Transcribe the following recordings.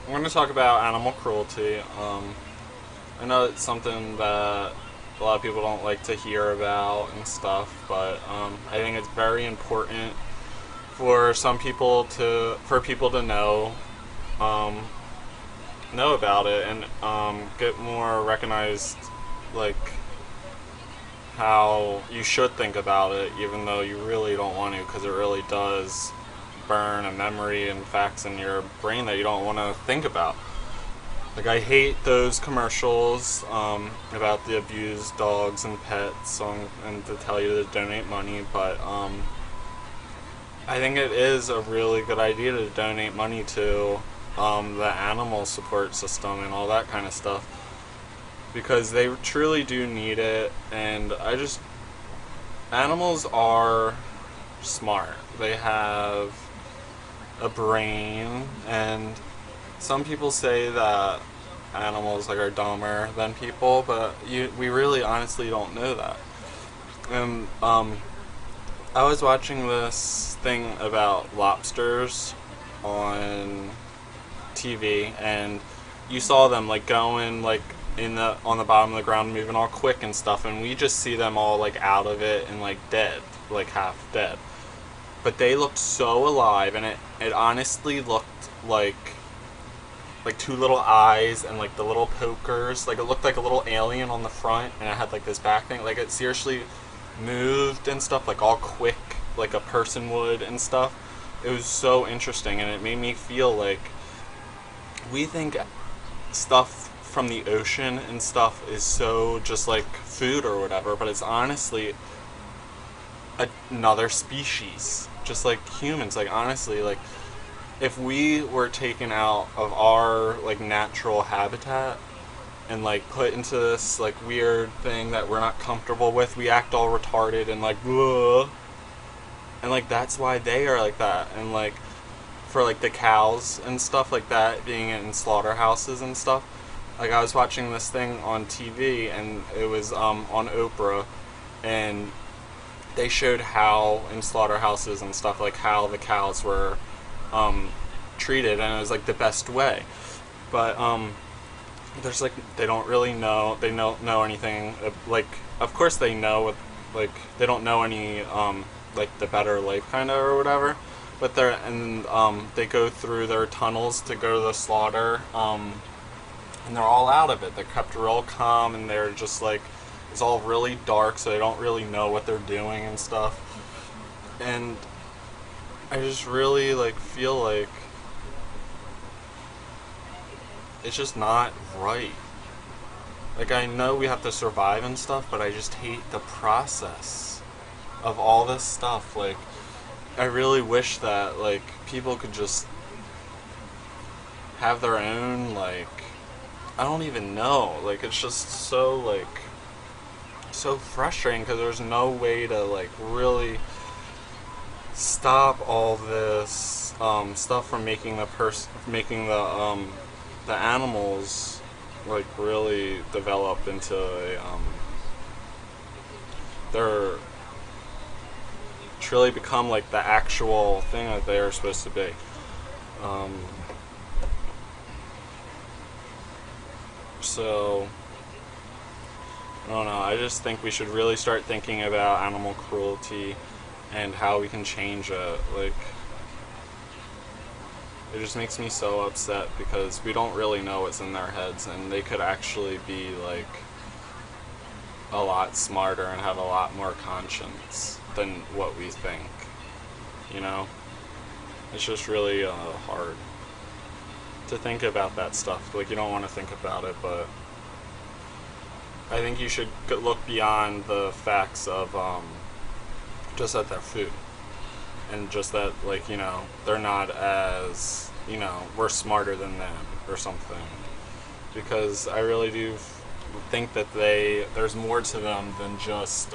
I'm going to talk about animal cruelty. I know it's something that a lot of people don't like to hear about and stuff, but I think it's very important for for people to um, know about it and get more recognized, like how you should think about it, even though you really don't want to, because it really does burn a memory and facts in your brain that you don't want to think about. Like, I hate those commercials about the abused dogs and pets and to tell you to donate money, but I think it is a really good idea to donate money to the animal support system and all that kind of stuff because they truly do need it. And animals are smart. They have a brain, and some people say that animals are dumber than people, but we really honestly don't know that. And I was watching this thing about lobsters on TV, and you saw them going in the on the bottom of the ground, moving all quick and stuff, and we just see them all out of it and dead, half dead. But they looked so alive, and it honestly looked like two little eyes and the little pokers. It looked like a little alien on the front, and it had this back thing. It seriously moved and stuff all quick, like a person would and stuff. It was so interesting, and it made me feel like we think stuff from the ocean and stuff is so just like food or whatever, but it's honestly another species, just like humans. Honestly, if we were taken out of our natural habitat and put into this weird thing that we're not comfortable with, we act all retarded and ugh. And that's why they are like that. And for the cows and stuff like that being in slaughterhouses and stuff, I was watching this thing on TV, and it was on Oprah, and they showed how in slaughterhouses and stuff how the cows were treated, and it was the best way. But there's they don't really know, they don't know anything, of course they know, they don't know any the better life kind of or whatever, but they go through their tunnels to go to the slaughter, and they're all out of it. They're kept real calm, and they're just it's all really dark, so they don't really know what they're doing and stuff. And I just really feel like it's just not right. I know we have to survive and stuff, but I just hate the process of all this stuff. I really wish that people could just have their own I don't even know. It's just so so frustrating because there's no way to really stop all this stuff from making the animals really develop into a they're truly become the actual thing that they are supposed to be. So I don't know. I just think we should really start thinking about animal cruelty and how we can change it. It just makes me so upset because we don't really know what's in their heads, and they could actually be a lot smarter and have a lot more conscience than what we think. You know? It's just really hard to think about that stuff. You don't want to think about it, but I think you should look beyond the facts of just that they're food, and just that they're not as we're smarter than them or something, because I really do think that there's more to them than just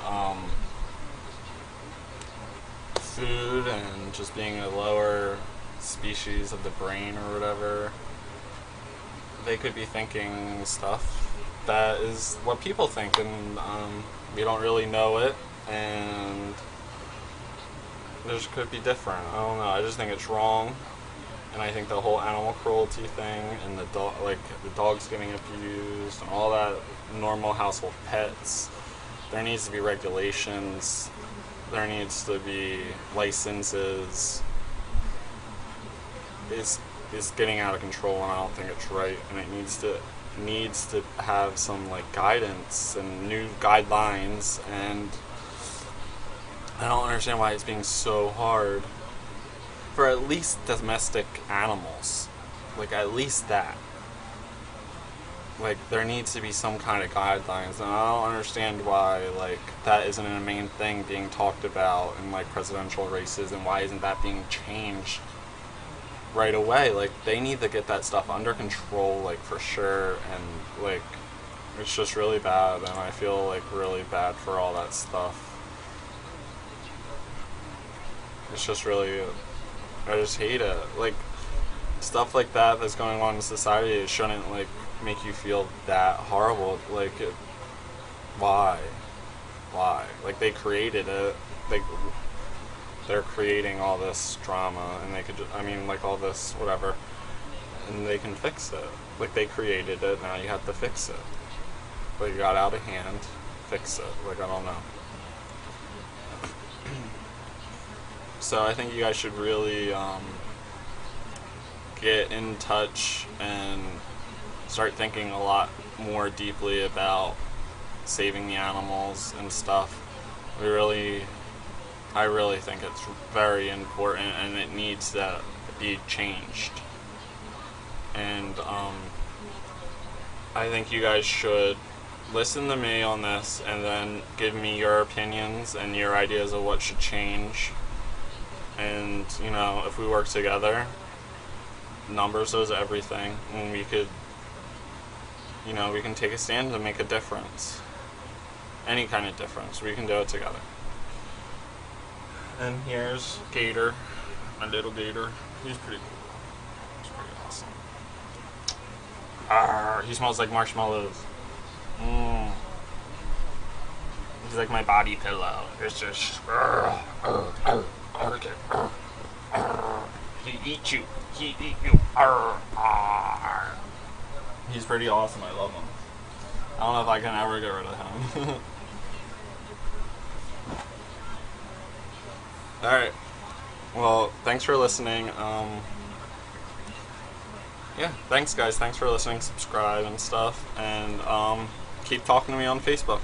food and just being a lower species of the brain or whatever. They could be thinking stuff that is what people think, and we don't really know it, and this could be different. I don't know. I just think it's wrong, And I think the whole animal cruelty thing and the dogs getting abused and all that, normal household pets, there needs to be regulations. There needs to be licenses. It's getting out of control, and I don't think it's right. And it needs to have some like guidance and new guidelines. And I don't understand why it's being so hard for at least domestic animals. Like, at least that. Like, there needs to be some kind of guidelines, and I don't understand why, like, that isn't a main thing being talked about in, like, presidential races, and why isn't that being changed right away? Like, they need to get that stuff under control, like, for sure, and, like, it's just really bad, and I feel, like, really bad for all that stuff. It's just really, I just hate it. Like, stuff like that that's going on in society, it shouldn't, like, make you feel that horrible. Like, why? Like, they created it. They're creating all this drama, and they could just, I mean, like, all this whatever, and they can fix it. Like, they created it, now you have to fix it. But you got out of hand, fix it. Like, I don't know. So I think you guys should really get in touch and start thinking a lot more deeply about saving the animals and stuff. I really think it's very important, and it needs to be changed. And I think you guys should listen to me on this and then give me your opinions and your ideas of what should change. And, you know, if we work together, numbers is everything, and we could, you know, we can take a stand to make a difference. Any kind of difference. We can do it together. And here's Gator, my little gator. He's pretty cool. He's pretty awesome. Arr, he smells like marshmallows. He's like my body pillow. It's just... He eat you. He eat you. He's pretty awesome. I love him. I don't know if I can ever get rid of him. Alright. Well, thanks for listening. Yeah, thanks guys. Thanks for listening. Subscribe and stuff. And keep talking to me on Facebook.